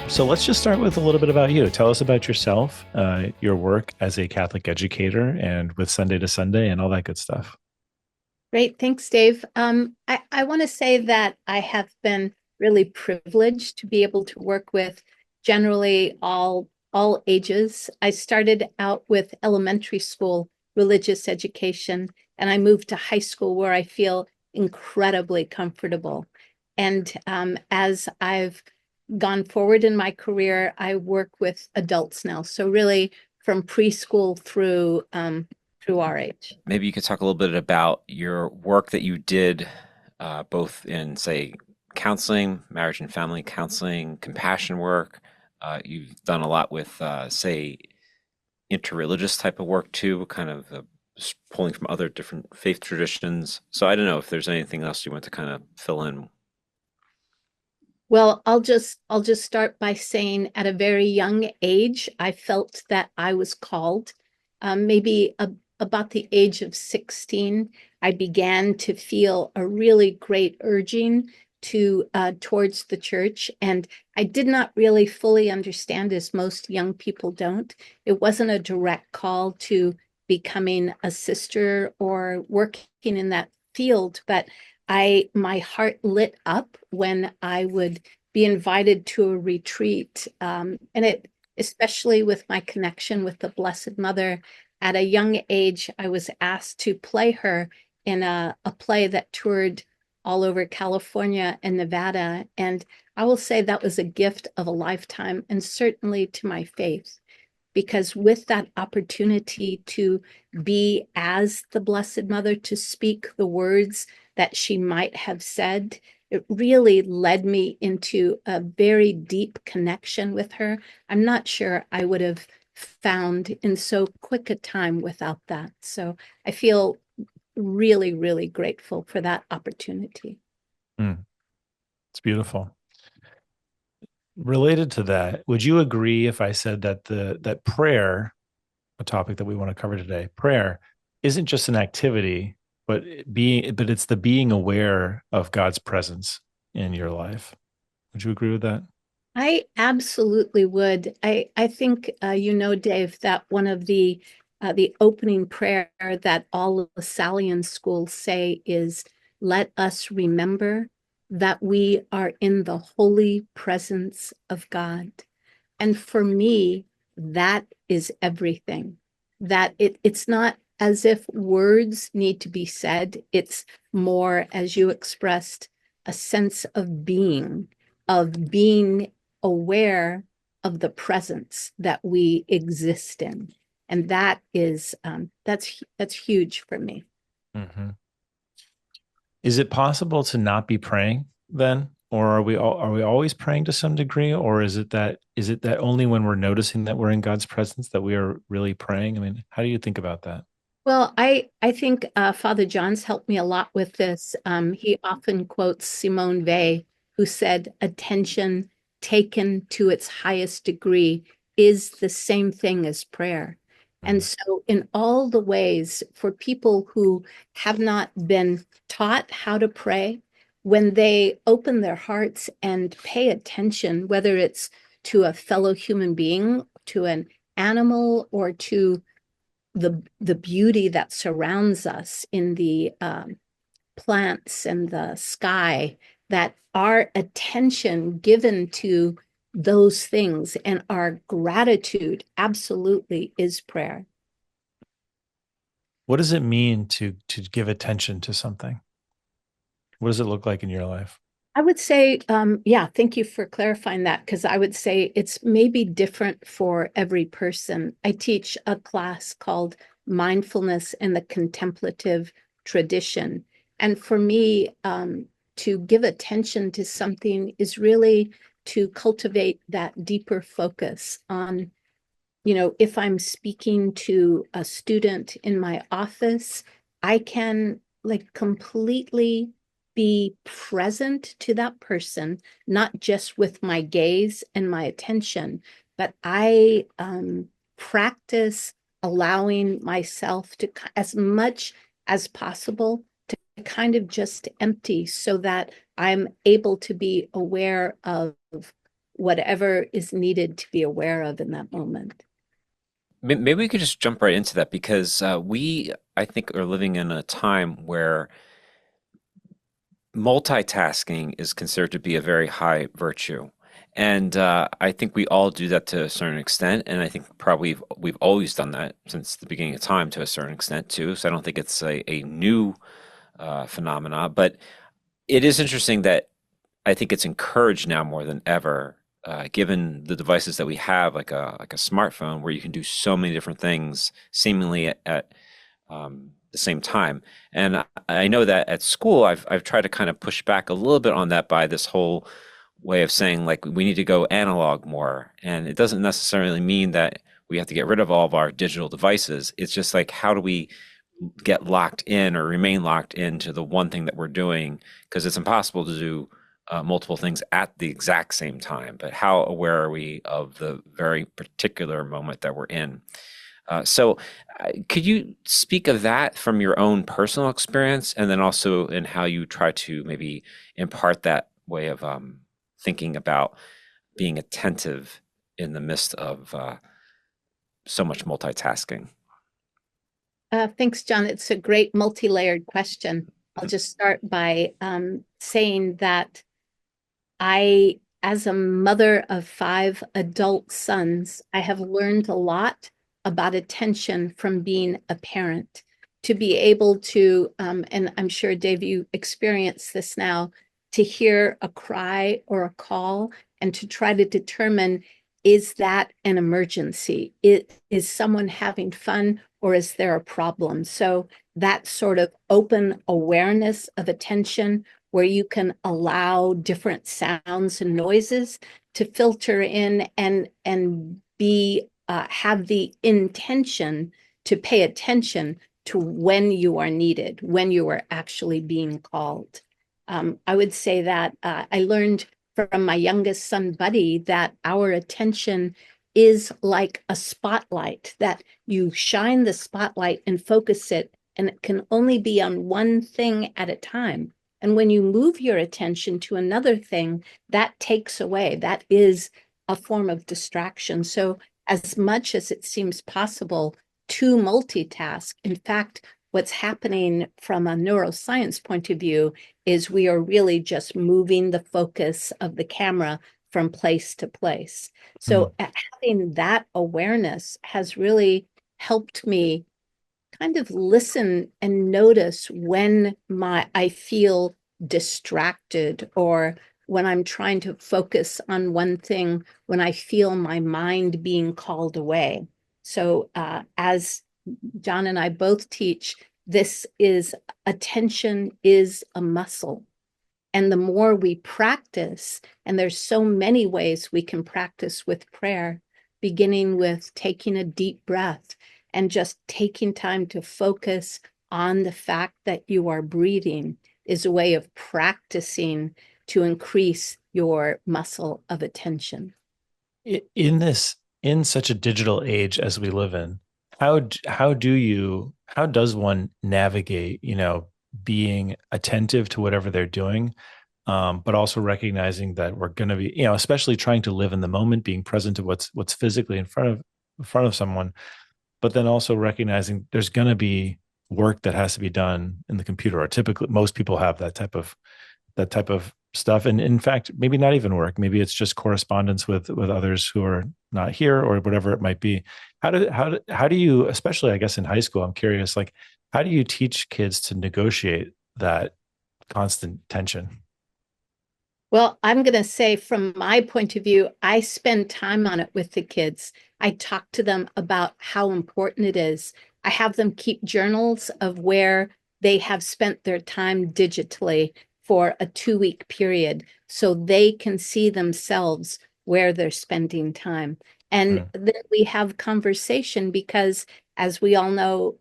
So let's just start with a little bit about you. Tell us about yourself, your work as a Catholic educator and with Sunday to Sunday and all that good stuff. Great. Thanks, Dave. I want to say that I have been really privileged to be able to work with generally all ages. I started out with elementary school religious education, and I moved to high school where I feel incredibly comfortable. And as I've gone forward in my career, I work with adults now. So really from preschool through our age. Maybe you could talk a little bit about your work that you did both in, say, counseling, marriage and family counseling, compassion work. You've done a lot with, say, interreligious type of work too, kind of pulling from other different faith traditions. So I don't know if there's anything else you want to kind of fill in. Well, I'll just start by saying at a very young age, I felt that I was called. Maybe about the age of 16, I began to feel a really great urging to towards the church, and I did not really fully understand, as most young people don't. It wasn't a direct call to becoming a sister or working in that field, but my heart lit up when I would be invited to a retreat, and it especially with my connection with the Blessed Mother. At a young age, I was asked to play her in a play that toured all over California and Nevada, and I will say that was a gift of a lifetime, and certainly to my faith, because with that opportunity to be as the Blessed Mother, to speak the words that she might have said, it really led me into a very deep connection with her. I'm not sure I would have found in so quick a time without that. So I feel really, really grateful for that opportunity. Mm, it's beautiful. Related to that, would you agree if I said that that prayer, a topic that we want to cover today, prayer isn't just an activity, but it's the being aware of God's presence in your life. Would you agree with that? I absolutely would. I think Dave, that one of the opening prayer that all of the Salian schools say is, "Let us remember that we are in the holy presence of God." And for me, that is everything. That it's not as if words need to be said. It's more, as you expressed, a sense of being aware of the presence that we exist in. And that is that's huge for me. Mhm. Is it possible to not be praying then? Or are we always praying to some degree? Or is it that only when we're noticing that we're in God's presence that we are really praying? I mean, how do you think about that? Well, I think Father John's helped me a lot with this. He often quotes Simone Weil, who said, "Attention taken to its highest degree is the same thing as prayer." And Mm. so, in all the ways for people who have not been taught how to pray, when they open their hearts and pay attention, whether it's to a fellow human being, to an animal, or to the beauty that surrounds us in the plants and the sky, that our attention given to those things and our gratitude absolutely is prayer. What does it mean to give attention to something? What does it look like in your life? I would say, yeah, thank you for clarifying that, because I would say it's maybe different for every person. I teach a class called Mindfulness and the Contemplative Tradition. And for me, to give attention to something is really to cultivate that deeper focus on, if I'm speaking to a student in my office, I can like completely be present to that person, not just with my gaze and my attention, but I practice allowing myself to, as much as possible, to kind of just empty so that I'm able to be aware of whatever is needed to be aware of in that moment. Maybe we could just jump right into that because I think, are living in a time where multitasking is considered to be a very high virtue. And I think we all do that to a certain extent. And I think probably we've always done that since the beginning of time to a certain extent too. So I don't think it's a new phenomena. But it is interesting that I think it's encouraged now more than ever, given the devices that we have, like a smartphone, where you can do so many different things seemingly at the same time. And I know that at school, I've tried to kind of push back a little bit on that by this whole way of saying like we need to go analog more. And it doesn't necessarily mean that we have to get rid of all of our digital devices. It's just like, how do we get locked in or remain locked into the one thing that we're doing? Because it's impossible to do multiple things at the exact same time. But how aware are we of the very particular moment that we're in? Could you speak of that from your own personal experience, and then also in how you try to maybe impart that way of thinking about being attentive in the midst of so much multitasking? Thanks, John. It's a great multi-layered question. I'll just start by saying that as a mother of 5 adult sons, I have learned a lot about attention from being a parent. To be able to, and I'm sure, Dave, you experience this now, to hear a cry or a call and to try to determine, is that an emergency? Is someone having fun, or is there a problem? So that sort of open awareness of attention, where you can allow different sounds and noises to filter in and be have the intention to pay attention to when you are needed, when you are actually being called. I would say that I learned from my youngest son, Buddy, that our attention is like a spotlight, that you shine the spotlight and focus it, and it can only be on one thing at a time. And when you move your attention to another thing, that takes away. That is a form of distraction. So as much as it seems possible to multitask, in fact, what's happening from a neuroscience point of view is we are really just moving the focus of the camera from place to place. So having that awareness has really helped me kind of listen and notice when I feel distracted, or when I'm trying to focus on one thing, when I feel my mind being called away. So as John and I both teach, this is attention is a muscle. And the more we practice, and there's so many ways we can practice with prayer, beginning with taking a deep breath and just taking time to focus on the fact that you are breathing, is a way of practicing to increase your muscle of attention. In such a digital age as we live in, how does one navigate, being attentive to whatever they're doing, but also recognizing that we're going to be, especially trying to live in the moment, being present to what's physically in front of someone, but then also recognizing there's going to be work that has to be done in the computer, or typically most people have that type of stuff. And in fact, maybe not even work. Maybe it's just correspondence with others who are not here, or whatever it might be. How do you, especially I guess in high school, I'm curious, like, how do you teach kids to negotiate that constant tension? Well, I'm going to say from my point of view, I spend time on it with the kids. I talk to them about how important it is. I have them keep journals of where they have spent their time digitally for a 2-week period, so they can see themselves where they're spending time. And then we have conversation, because as we all know,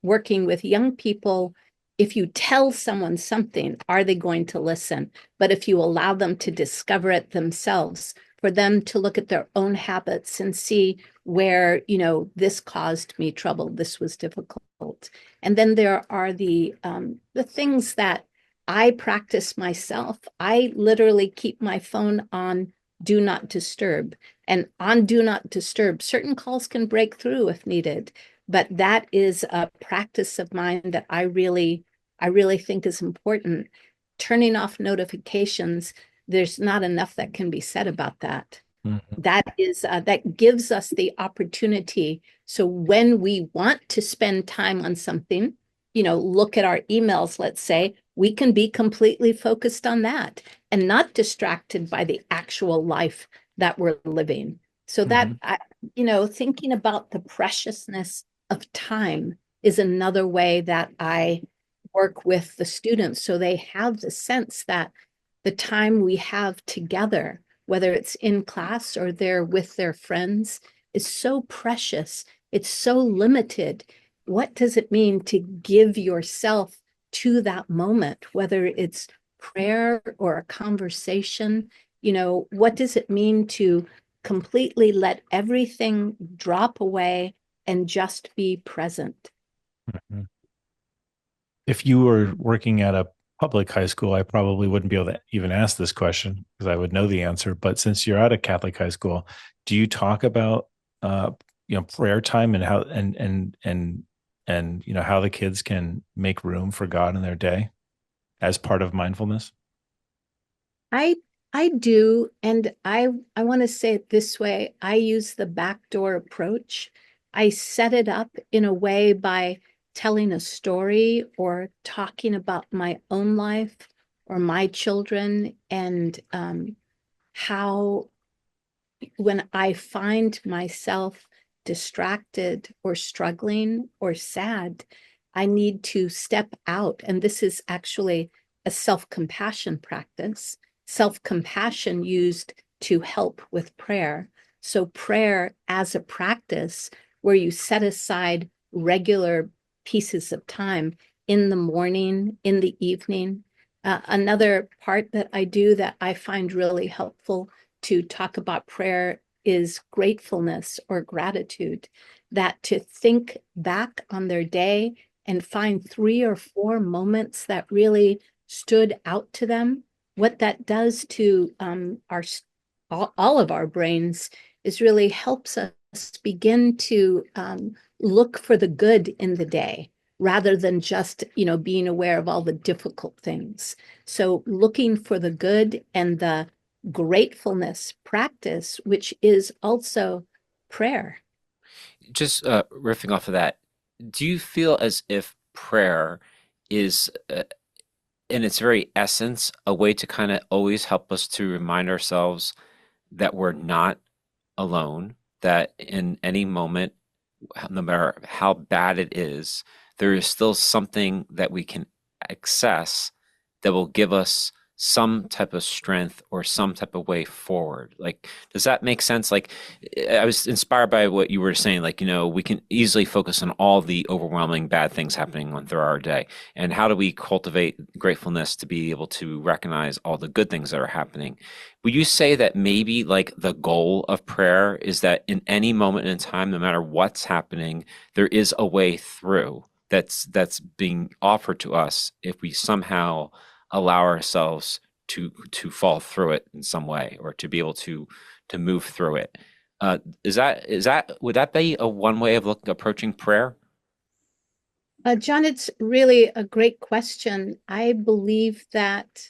working with young people, if you tell someone something, are they going to listen? But if you allow them to discover it themselves, for them to look at their own habits and see where, this caused me trouble, this was difficult. And then there are the things that I practice myself. I literally keep my phone on do not disturb. And on do not disturb, certain calls can break through if needed. But that is a practice of mine that I really think is important. Turning off notifications, there's not enough that can be said about that. Mhm. That gives us the opportunity. So when we want to spend time on something, look at our emails, let's say, we can be completely focused on that and not distracted by the actual life that we're living. So Mhm. thinking about the preciousness of time is another way that I work with the students. So they have the sense that the time we have together, whether it's in class or they're with their friends, is so precious. It's so limited. What does it mean to give yourself to that moment, whether it's prayer or a conversation? What does it mean to completely let everything drop away and just be present? Mhm. If you were working at a public high school, I probably wouldn't be able to even ask this question because I would know the answer. But since you're at a Catholic high school, do you talk about uh, prayer time and how and how the kids can make room for God in their day as part of mindfulness? I I do, and I want to say it this way. I use the backdoor approach. I set it up in a way by telling a story or talking about my own life or my children and how when I find myself distracted or struggling or sad, I need to step out. And this is actually a self compassion practice, self compassion used to help with prayer. So, prayer as a practice where you set aside regular pieces of time in the morning, in the evening. Another part that I do that I find really helpful to talk about prayer is gratefulness or gratitude, that to think back on their day and find 3 or 4 moments that really stood out to them. What that does to all of our brains is really helps us begin to look for the good in the day rather than just being aware of all the difficult things. So looking for the good and the gratefulness practice, which is also prayer. Just riffing off of that, do you feel as if prayer is, in its very essence, a way to kind of always help us to remind ourselves that we're not alone, that in any moment, no matter how bad it is, there is still something that we can access that will give us some type of strength or some type of way forward. Like, does that make sense? Like, I was inspired by what you were saying. Like, we can easily focus on all the overwhelming bad things happening on through our day. And how do we cultivate gratefulness to be able to recognize all the good things that are happening? Would you say that maybe like the goal of prayer is that in any moment in time, no matter what's happening, there is a way through that's being offered to us if we somehow allow ourselves to fall through it in some way or to be able to move through it. Is that would that be a one way of approaching prayer? John, it's really a great question. I believe that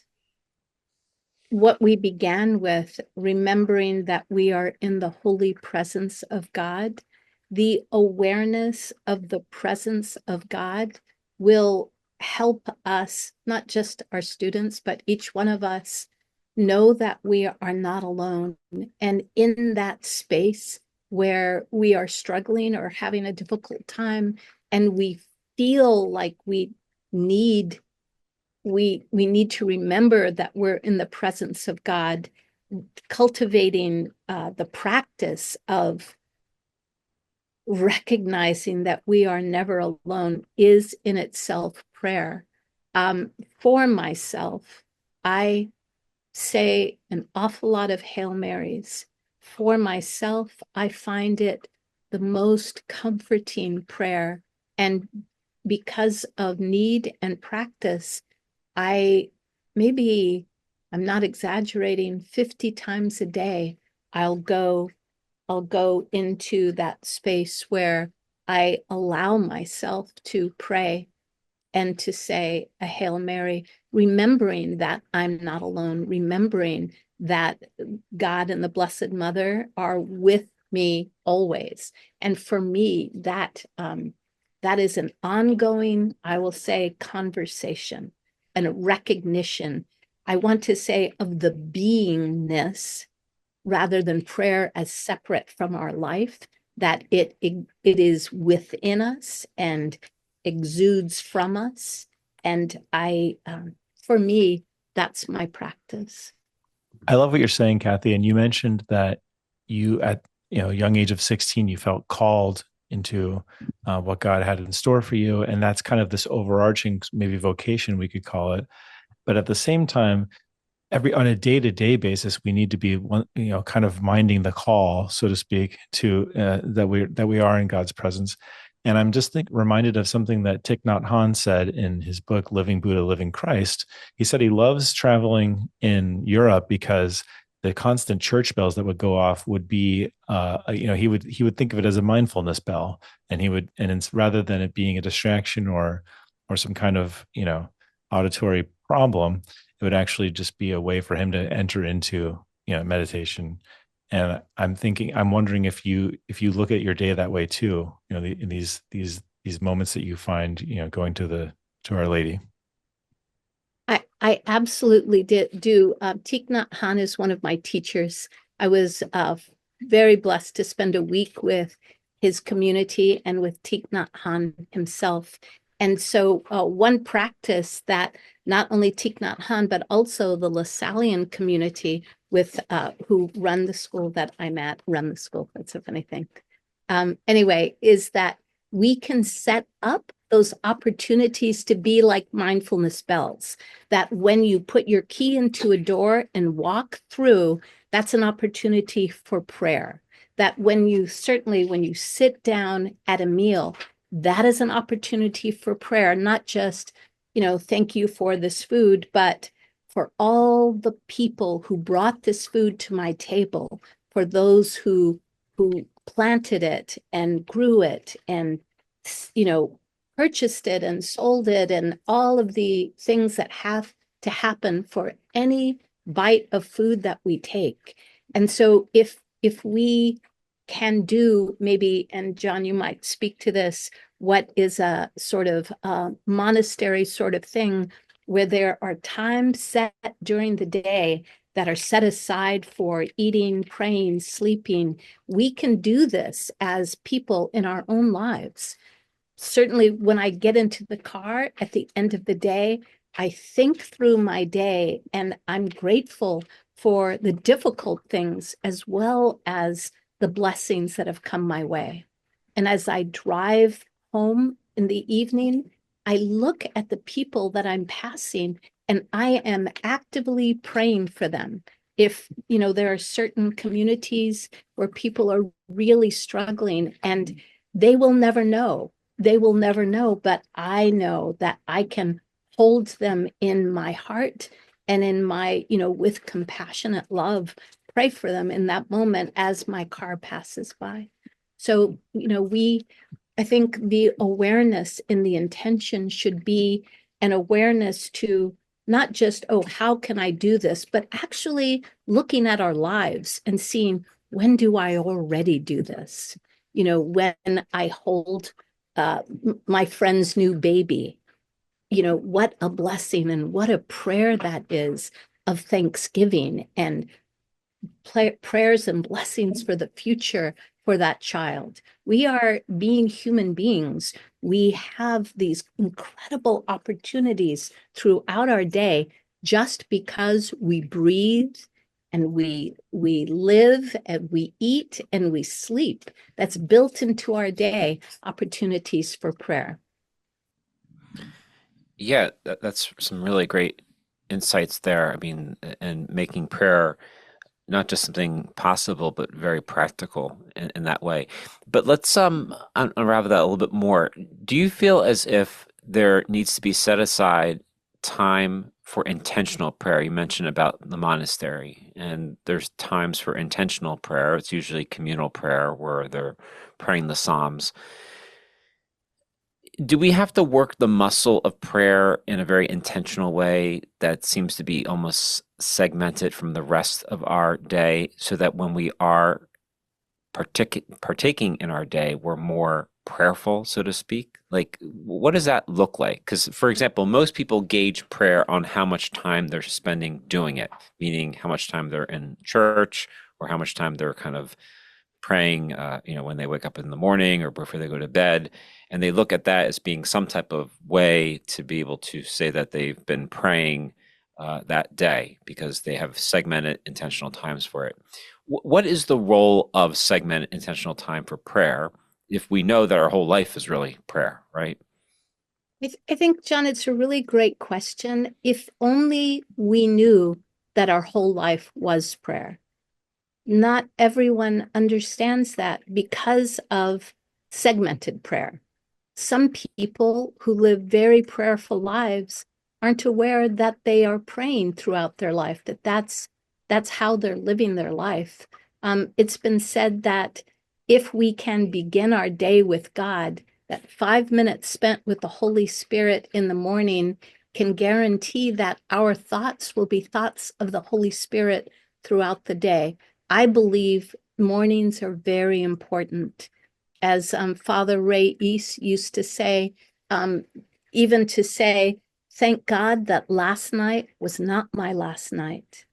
what we began with, remembering that we are in the holy presence of God, the awareness of the presence of God will help us, not just our students, but each one of us, know that we are not alone. And in that space where we are struggling or having a difficult time, and we feel like need we need to remember that we're in the presence of God, cultivating the practice of recognizing that we are never alone is in itself prayer. For myself, I say an awful lot of Hail Marys. For myself, I find it the most comforting prayer. And because of need and practice, I maybe I'm not exaggerating, 50 times a day, I'll go I'll go into that space where I allow myself to pray and to say a Hail Mary, remembering that I'm not alone, remembering that God and the Blessed Mother are with me always. And for me, that is an ongoing, I will say, conversation and a recognition. I want to say of the beingness rather than prayer as separate from our life, that it is within us and exudes from us. And for me, that's my practice. I love what you're saying, Kathy. And you mentioned that you, at a young age of 16, you felt called into what God had in store for you, and that's kind of this overarching, maybe vocation we could call it. But at the same time, every on a day-to-day basis, we need to be kind of minding the call, so to speak, to that we are in God's presence. And I'm just reminded of something that Thich Nhat Hanh said in his book Living Buddha, Living Christ. He said he loves traveling in Europe because the constant church bells that would go off would be he would think of it as a mindfulness bell, and it's rather than it being a distraction or some kind of auditory problem, it would actually just be a way for him to enter into meditation. And I'm wondering if you look at your day that way too, in these moments that you find going to Our Lady. I absolutely do. Thich Nhat Hanh is one of my teachers. I was very blessed to spend a week with his community and with Thich Nhat Hanh himself. And so one practice that not only Thich Nhat Hanh, but also the Lasallian community with who run the school that I'm at, run the school, that's a funny thing. Anyway, is that we can set up those opportunities to be like mindfulness bells, that when you put your key into a door and walk through, that's an opportunity for prayer. That when you sit down at a meal, that is an opportunity for prayer, not just, thank you for this food, but for all the people who brought this food to my table, for those who planted it and grew it and, purchased it and sold it, and all of the things that have to happen for any bite of food that we take. And so if we can do maybe, and John, you might speak to this, what is a sort of monastery sort of thing where there are times set during the day that are set aside for eating, praying, sleeping. We can do this as people in our own lives. Certainly when I get into the car at the end of the day, I think through my day and I'm grateful for the difficult things as well as the blessings that have come my way. And as I drive home in the evening, I look at the people that I'm passing and I am actively praying for them. If, there are certain communities where people are really struggling and they will never know, but I know that I can hold them in my heart and in my, with compassionate love, pray for them in that moment as my car passes by. So, I think the awareness in the intention should be an awareness to not just, oh, how can I do this, but actually looking at our lives and seeing, when do I already do this? When I hold my friend's new baby, what a blessing and what a prayer that is of thanksgiving and prayers and blessings for the future for that child. We are being human beings. We have these incredible opportunities throughout our day just because we breathe and we live and we eat and we sleep. That's built into our day, opportunities for prayer. Yeah, that's some really great insights there. I mean, and making prayer not just something possible, but very practical in that way. But let's unravel that a little bit more. Do you feel as if there needs to be set aside time for intentional prayer? You mentioned about the monastery, and there's times for intentional prayer. It's usually communal prayer where they're praying the Psalms. Do we have to work the muscle of prayer in a very intentional way that seems to be almost segmented from the rest of our day so that when we are partaking in our day, we're more prayerful, so to speak? Like, what does that look like? Because, for example, most people gauge prayer on how much time they're spending doing it, meaning how much time they're in church or how much time they're kind of praying, when they wake up in the morning or before they go to bed. And they look at that as being some type of way to be able to say that they've been praying that day because they have segmented intentional times for it. What is the role of segmented intentional time for prayer if we know that our whole life is really prayer, right? I think, John, it's a really great question. If only we knew that our whole life was prayer. Not everyone understands that because of segmented prayer. Some people who live very prayerful lives aren't aware that they are praying throughout their life, that's how they're living their life. It's been said that if we can begin our day with God, that 5 minutes spent with the Holy Spirit in the morning can guarantee that our thoughts will be thoughts of the Holy Spirit throughout the day. I believe mornings are very important. As Father Ray East used to say, even to say, thank God that last night was not my last night,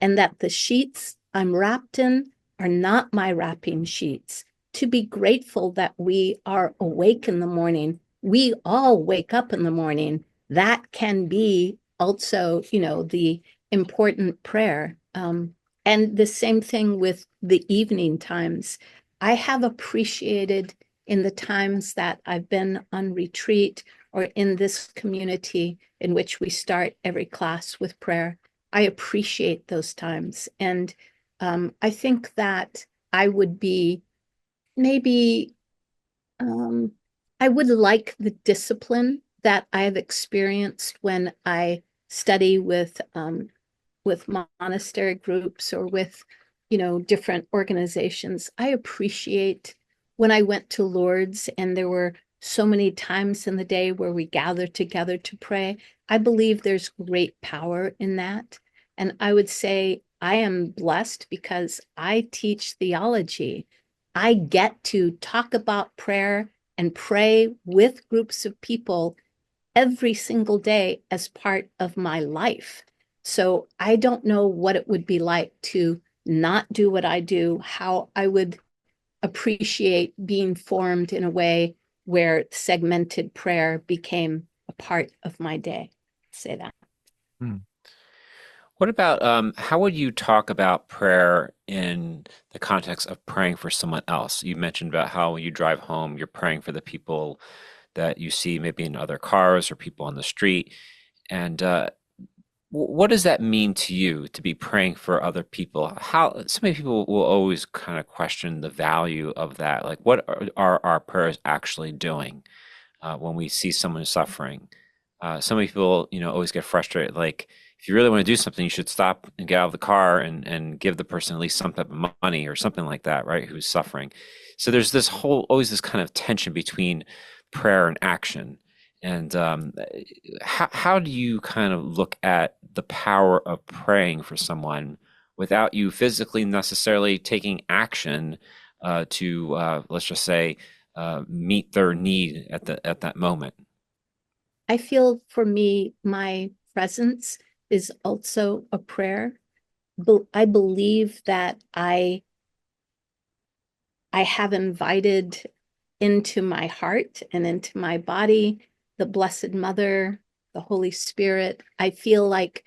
and that the sheets I'm wrapped in are not my wrapping sheets. To be grateful that we are awake in the morning. We all wake up in the morning. That can be also, the important prayer. And the same thing with the evening times. I have appreciated in the times that I've been on retreat or in this community in which we start every class with prayer. I appreciate those times. And I think that I would be maybe, I would like the discipline that I've experienced when I study with monastery groups or with, different organizations. I appreciate when I went to Lourdes and there were so many times in the day where we gather together to pray. I believe there's great power in that. And I would say I am blessed because I teach theology. I get to talk about prayer and pray with groups of people every single day as part of my life. So I don't know what it would be like to not do what I do, how I would appreciate being formed in a way where segmented prayer became a part of my day. Say that. Hmm. What about how would you talk about prayer in the context of praying for someone else? You mentioned about how when you drive home, you're praying for the people that you see maybe in other cars or people on the street. And what does that mean to you to be praying for other people? How so many people will always kind of question the value of that. Like, what are our prayers actually doing when we see someone suffering? So many people, always get frustrated. Like, if you really want to do something, you should stop and get out of the car and give the person at least some type of money or something like that, right? Who's suffering. So there's always this kind of tension between prayer and action. And how do you kind of look at the power of praying for someone without you physically necessarily taking action to, let's just say, meet their need at that moment? I feel for me, my presence is also a prayer. I believe that I have invited into my heart and into my body the Blessed Mother, the Holy Spirit. I feel like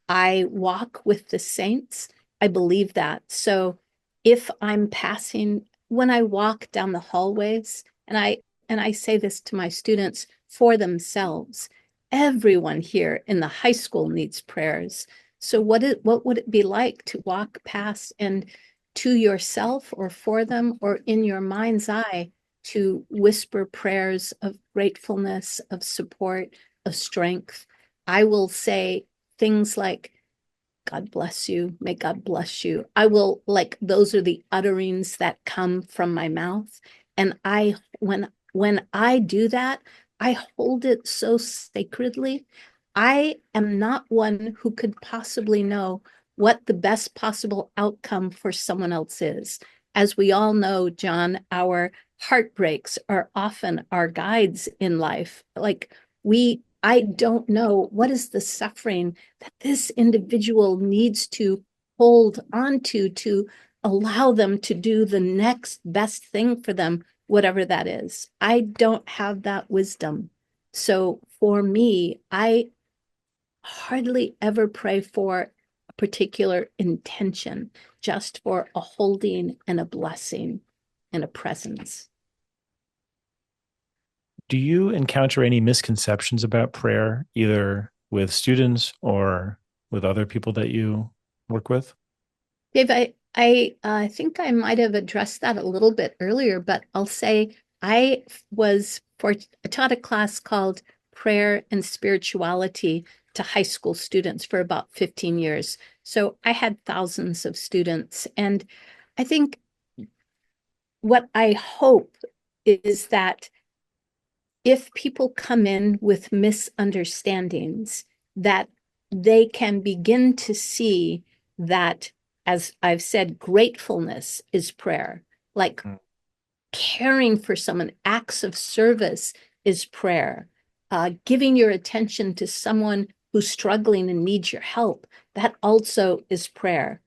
I walk with the saints. I believe that. So if I'm passing, when I walk down the hallways, and I say this to my students for themselves, everyone here in the high school needs prayers. So what would it be like to walk past and to yourself or for them or in your mind's eye to whisper prayers of gratefulness, of support, of strength. I will say things like, God bless you. May God bless you. I will, like, those are the utterings that come from my mouth. And when I do that, I hold it so sacredly. I am not one who could possibly know what the best possible outcome for someone else is. As we all know, John, our heartbreaks are often our guides in life. I don't know what is the suffering that this individual needs to hold on to allow them to do the next best thing for them, whatever that is. I don't have that wisdom. So for me, I hardly ever pray for a particular intention, just for a holding and a blessing and a presence. Do you encounter any misconceptions about prayer, either with students or with other people that you work with? Dave, I think I might have addressed that a little bit earlier, but I'll say I taught a class called Prayer and Spirituality to high school students for about 15 years. So I had thousands of students. And I think what I hope is that if people come in with misunderstandings, that they can begin to see that, as I've said, gratefulness is prayer. Like Mm. caring for someone, acts of service is prayer. Giving your attention to someone who's struggling and needs your help, that also is prayer.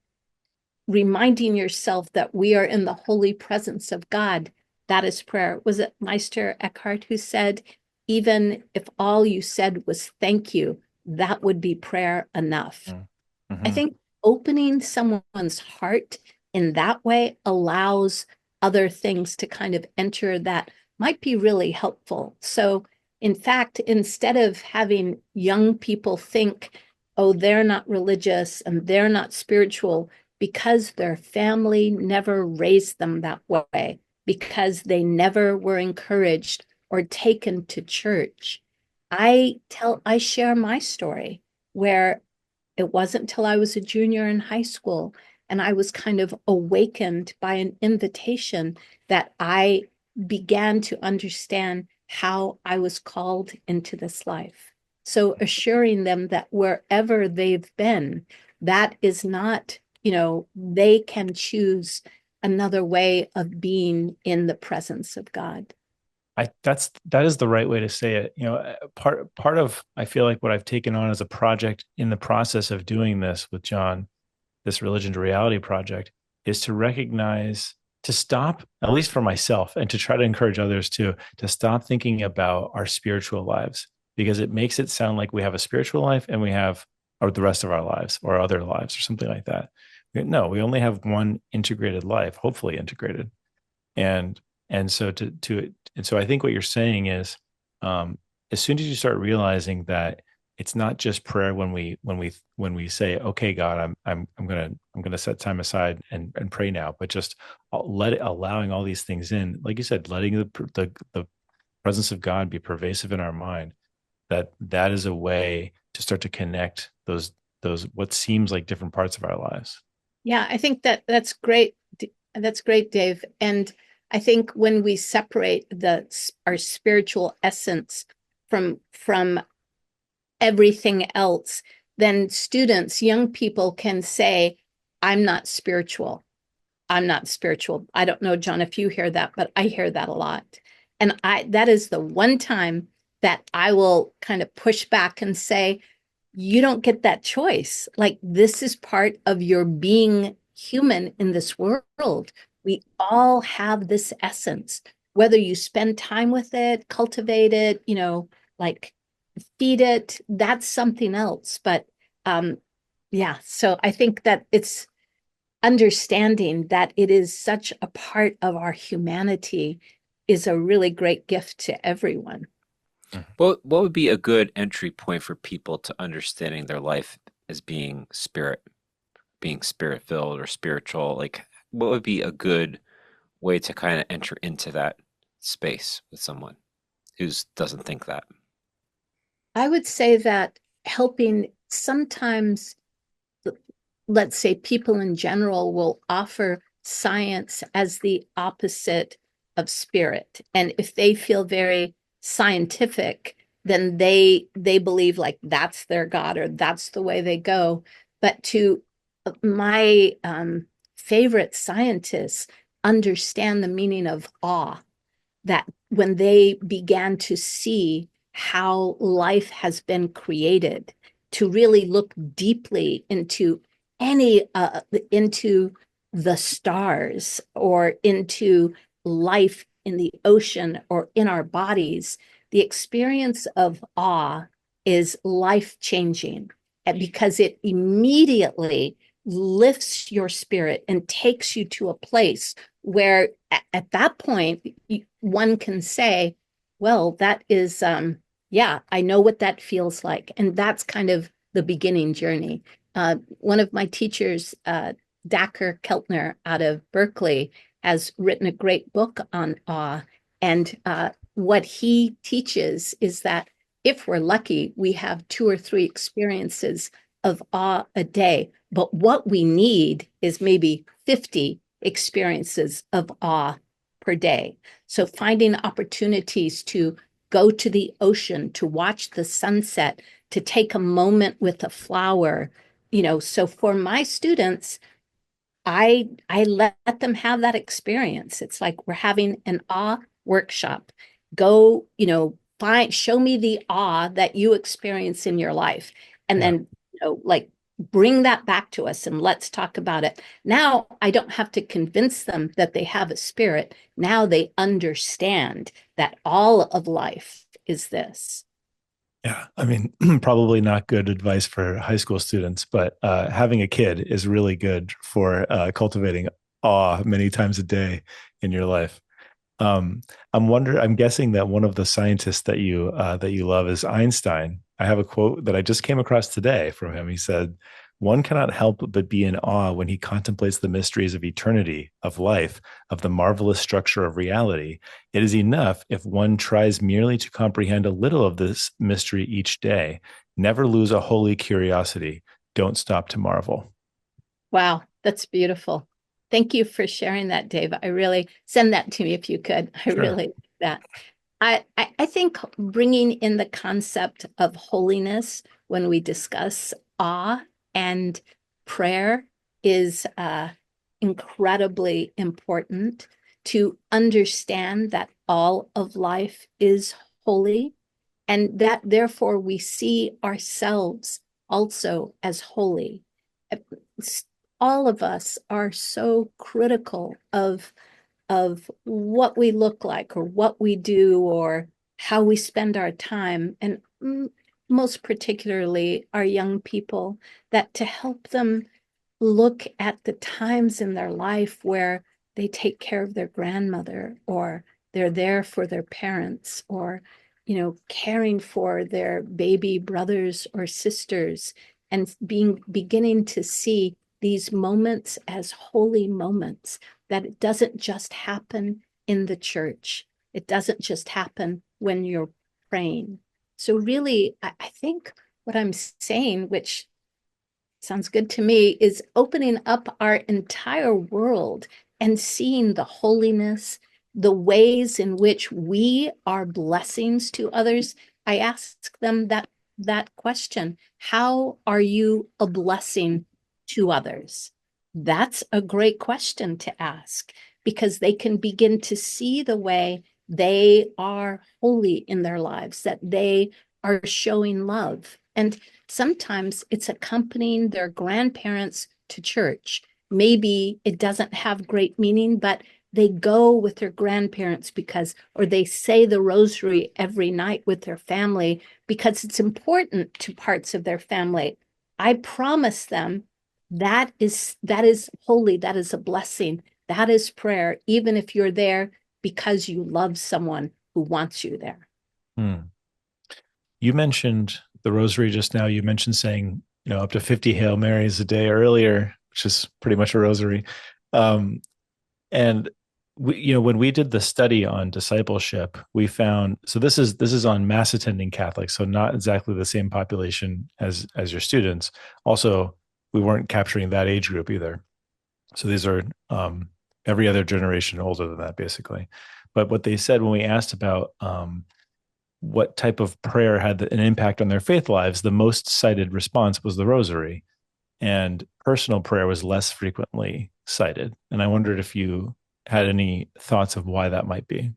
Reminding yourself that we are in the holy presence of God, that is prayer. Was it Meister Eckhart who said, even if all you said was thank you, that would be prayer enough? Mm. I Mhm. think opening someone's heart in that way allows other things to kind of enter that might be really helpful. So, in fact, instead of having young people think, oh, they're not religious and they're not spiritual because their family never raised them that way, because they never were encouraged or taken to church, I share my story where it wasn't until I was a junior in high school and I was kind of awakened by an invitation that I began to understand how I was called into this life. So assuring them that wherever they've been, that is not, they can choose another way of being in the presence of God. That is the right way to say it. Part of I feel like what I've taken on as a project in the process of doing this with John, this religion to reality project, is to recognize, to stop, at least for myself, and to try to encourage others to stop thinking about our spiritual lives, because it makes it sound like we have a spiritual life and we have or the rest of our lives or other lives or something like that. No, we only have one integrated life, hopefully integrated. And and so to and so I think what you're saying is, as soon as you start realizing that it's not just prayer when we say, okay, God, I'm gonna set time aside and pray now, but just allowing all these things in, like you said, letting the presence of God be pervasive in our mind. That is a way to start to connect those what seems like different parts of our lives. Yeah, I think that's great. That's great, Dave. And I think when we separate our spiritual essence from everything else, then students, young people can say, I'm not spiritual. I'm not spiritual. I don't know, John, if you hear that, but I hear that a lot. And that is the one time that I will kind of push back and say, you don't get that choice. Like, this is part of your being human in this world. We all have this essence, whether you spend time with it, cultivate it, like feed it, that's something else. But yeah, so I think that it's understanding that it is such a part of our humanity is a really great gift to everyone. What would be a good entry point for people to understanding their life as being spirit filled or spiritual? Like, what would be a good way to kind of enter into that space with someone who doesn't think that? I would say that helping sometimes, let's say people in general will offer science as the opposite of spirit. And if they feel very scientific, then they believe like that's their God or that's the way they go. But to my favorite scientists understand the meaning of awe, that when they began to see how life has been created, to really look deeply into the stars or into life in the ocean or in our bodies, the experience of awe is life changing because it immediately lifts your spirit and takes you to a place where at that point one can say, well, that is yeah, I know what that feels like. And that's kind of the beginning journey. One of my teachers, Dacher Keltner out of Berkeley, has written a great book on awe. And what he teaches is that if we're lucky, we have 2 or 3 experiences of awe a day. But what we need is maybe 50 experiences of awe per day. So finding opportunities to go to the ocean, to watch the sunset, to take a moment with a flower, so for my students, I let them have that experience. It's like we're having an awe workshop. Go, show me the awe that you experience in your life. And Yeah. then, like bring that back to us and let's talk about it. Now I don't have to convince them that they have a spirit. Now they understand that all of life is this. Yeah, I mean, probably not good advice for high school students, but having a kid is really good for cultivating awe many times a day in your life. Um, I'm guessing that one of the scientists that you love is Einstein. I have a quote that I just came across today from him. He said, "One cannot help but be in awe when he contemplates the mysteries of eternity, of life, of the marvelous structure of reality. It is enough if one tries merely to comprehend a little of this mystery each day. Never lose a holy curiosity. Don't stop to marvel." Wow, that's beautiful. Thank you for sharing that, Dave. I really send that to me if you could. I Sure. really like that. I think bringing in the concept of holiness when we discuss awe and prayer is incredibly important to understand that all of life is holy and that therefore we see ourselves also as holy. All of us are so critical of what we look like or what we do or how we spend our time, and most particularly our young people, that to help them look at the times in their life where they take care of their grandmother or they're there for their parents or caring for their baby brothers or sisters, and beginning to see these moments as holy moments, that it doesn't just happen in the church. It doesn't just happen when you're praying. So really, I think what I'm saying, which sounds good to me, is opening up our entire world and seeing the holiness, the ways in which we are blessings to others. I ask them that question. How are you a blessing to others? That's a great question to ask because they can begin to see the way they are holy in their lives, that they are showing love. And sometimes it's accompanying their grandparents to church. Maybe it doesn't have great meaning, but they go with their grandparents or they say the rosary every night with their family because it's important to parts of their family. I promise them that is holy, that is a blessing, that is prayer, even if you're there because you love someone who wants you there. Hmm. You mentioned the rosary just now. You mentioned saying, up to 50 Hail Marys a day earlier, which is pretty much a rosary. And when we did the study on discipleship, we found, so this is on mass attending Catholics, so not exactly the same population as your students. Also, we weren't capturing that age group either. So these are every other generation older than that, basically. But what they said when we asked about what type of prayer had an impact on their faith lives, the most cited response was the rosary, and personal prayer was less frequently cited. And I wondered if you had any thoughts of why that might be.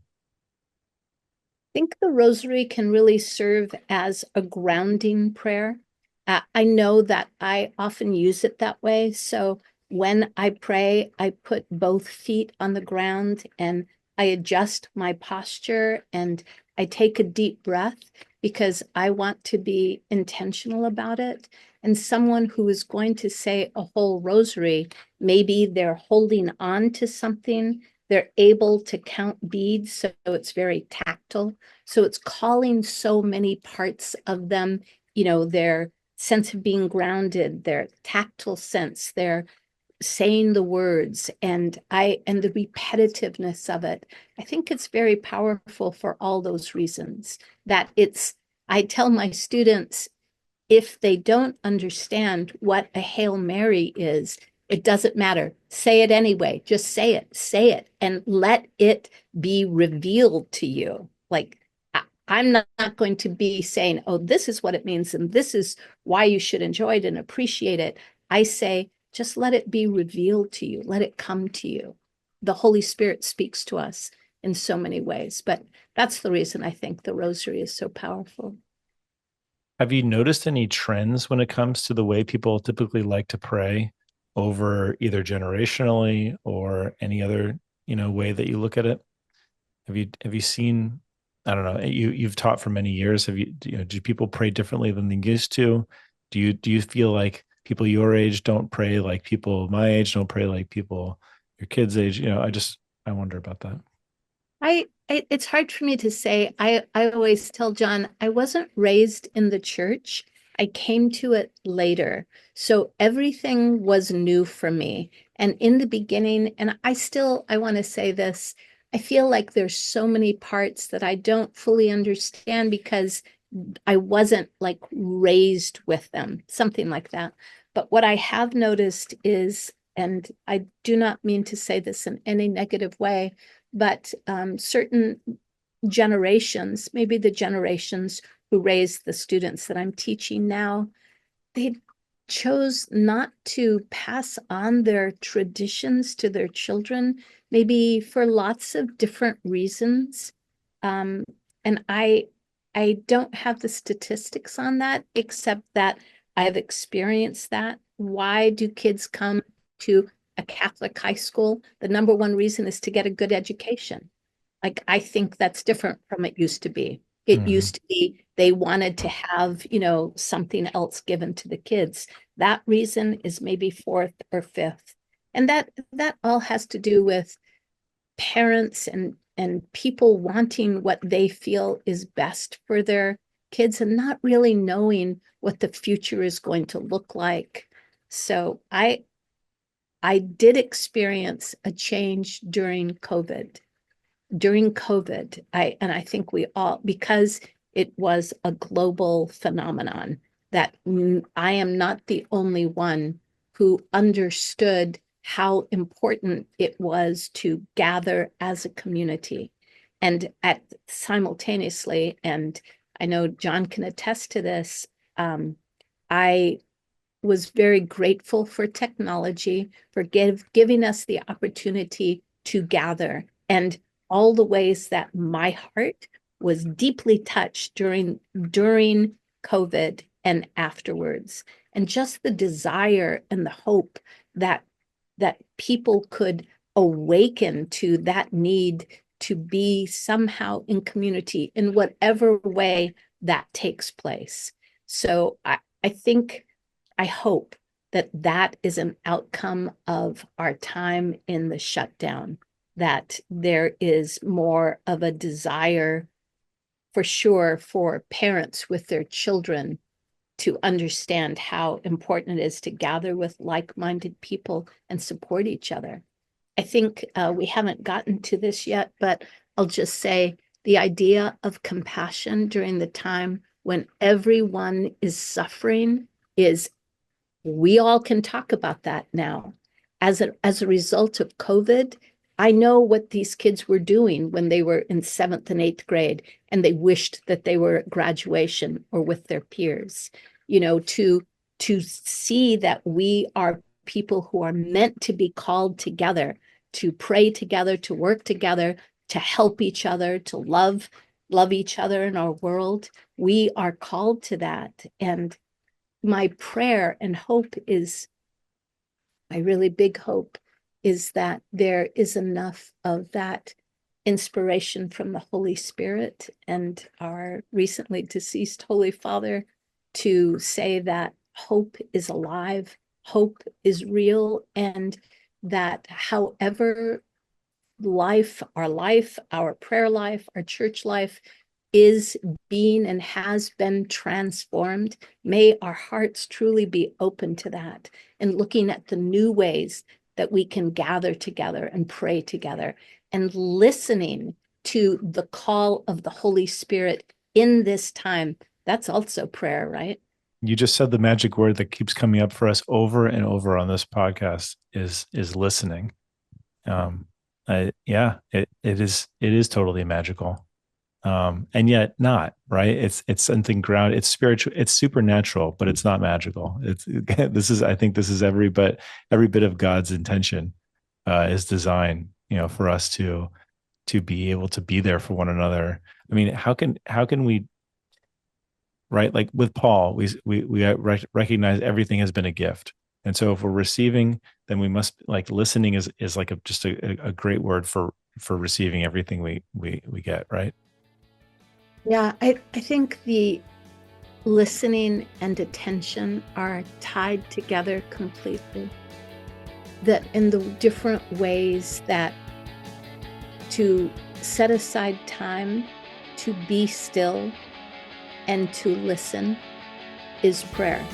Think the rosary can really serve as a grounding prayer. I know that I often use it that way. So when I pray, I put both feet on the ground and I adjust my posture and I take a deep breath because I want to be intentional about it. And someone who is going to say a whole rosary, maybe they're holding on to something. They're able to count beads, so it's very tactile. So it's calling so many parts of them, their sense of being grounded, their tactile sense, their saying the words, and the repetitiveness of it. I think it's very powerful for all those reasons. I tell my students, if they don't understand what a Hail Mary is, it doesn't matter. Say it anyway. Just say it, and let it be revealed to you. Like, I'm not going to be saying, oh, this is what it means, and this is why you should enjoy it and appreciate it. I say, just let it be revealed to you. Let it come to you. The Holy Spirit speaks to us in so many ways, but that's the reason I think the rosary is so powerful. Have you noticed any trends when it comes to the way people typically like to pray over either generationally or any other, way that you look at it? Have you seen, I don't know, you've taught for many years. Do people pray differently than they used to? Do you feel like people your age don't pray like people my age don't pray like people your kids' age? I wonder about that. It's hard for me to say. I always tell John, I wasn't raised in the church. I came to it later. So everything was new for me. And in the beginning, and I want to say this, I feel like there's so many parts that I don't fully understand because I wasn't like raised with them, something like that. But what I have noticed is, and I do not mean to say this in any negative way, but certain generations, maybe the generations who raised the students that I'm teaching now, they chose not to pass on their traditions to their children, maybe for lots of different reasons. Um, and I don't have the statistics on that, except that I've experienced that. Why do kids come to a Catholic high school? The number one reason is to get a good education. Like, I think that's different from it used to be. It Mhm. used to be they wanted to have, something else given to the kids. That reason is maybe fourth or fifth. And that all has to do with parents and people wanting what they feel is best for their kids and not really knowing what the future is going to look like. So I did experience a change during COVID. I think we all, because it was a global phenomenon, that I am not the only one who understood how important it was to gather as a community. And at simultaneously, and I know John can attest to this, I was very grateful for technology, for giving us the opportunity to gather, and all the ways that my heart was deeply touched during COVID and afterwards. And just the desire and the hope that people could awaken to that need to be somehow in community in whatever way that takes place. So I think, I hope that that is an outcome of our time in the shutdown, that there is more of a desire for sure for parents with their children to understand how important it is to gather with like-minded people and support each other. I think we haven't gotten to this yet, but I'll just say the idea of compassion during the time when everyone is suffering is, we all can talk about that now. As a result of COVID, I know what these kids were doing when they were in 7th and 8th grade, and they wished that they were at graduation or with their peers. To see that we are people who are meant to be called together, to pray together, to work together, to help each other, to love each other in our world. We are called to that. And my prayer and hope is, my really big hope is that there is enough of that inspiration from the Holy Spirit and our recently deceased Holy Father to say that hope is alive, hope is real, and that however our prayer life, our church life is being and has been transformed, may our hearts truly be open to that and looking at the new ways that we can gather together and pray together and listening to the call of the Holy Spirit in this time. That's also prayer, right? You just said the magic word that keeps coming up for us over and over on this podcast is listening. It is totally magical. And yet not, right? It's something grounded, it's spiritual, it's supernatural, but it's not magical. I think this is every bit of God's intention, is design, for us to be able to be there for one another. I mean, how can we, right? Like with Paul, we recognize everything has been a gift. And so if we're receiving, then we must, like, listening is like just a great word for receiving everything we get, right? Yeah, I think the listening and attention are tied together completely. That in the different ways that to set aside time to be still and to listen is prayer.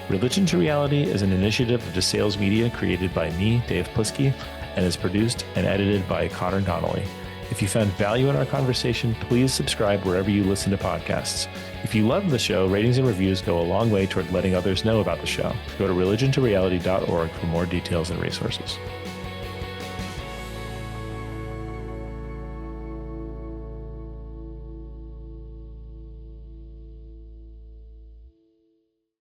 Religion to Reality is an initiative of DeSales Media created by me, Dave Plisky, and is produced and edited by Connor Donnelly. If you found value in our conversation, please subscribe wherever you listen to podcasts. If you love the show, ratings and reviews go a long way toward letting others know about the show. Go to religiontoreality.org for more details and resources.